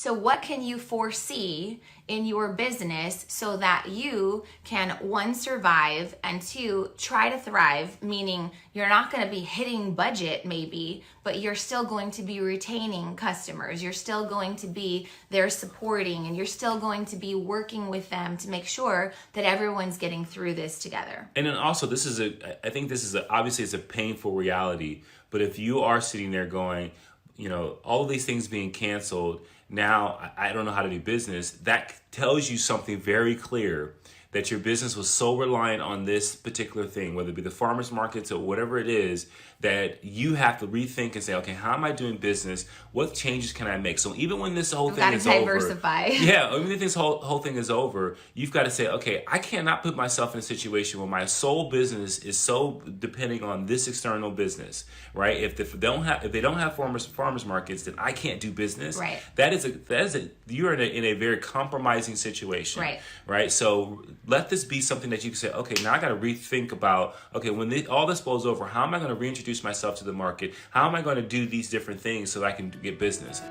So what can you foresee in your business so that you can, one, survive, and two, try to thrive, meaning you're not going to be hitting budget maybe, but you're still going to be retaining customers. You're still going to be there supporting, and you're still going to be working with them to make sure that everyone's getting through this together. And then also, I think this is obviously it's a painful reality, but if you are sitting there going, all of these things being canceled, now I don't know how to do business, that tells you something very clear, that your business was so reliant on this particular thing, whether it be the farmers markets or whatever it is, that you have to rethink and say, okay, how am I doing business? What changes can I make? So even when this whole thing is diversify. over, yeah, even if this whole thing is over, you've got to say, okay, I cannot put myself in a situation where my sole business is so depending on this external business, right? If they don't have farmers markets, then I can't do business. Right. You're in a very compromising situation. Right. So let this be something that you can say, okay, now I got to rethink about, okay, when all this blows over, how am I going to reintroduce myself to the market? How am I going to do these different things so that I can get business?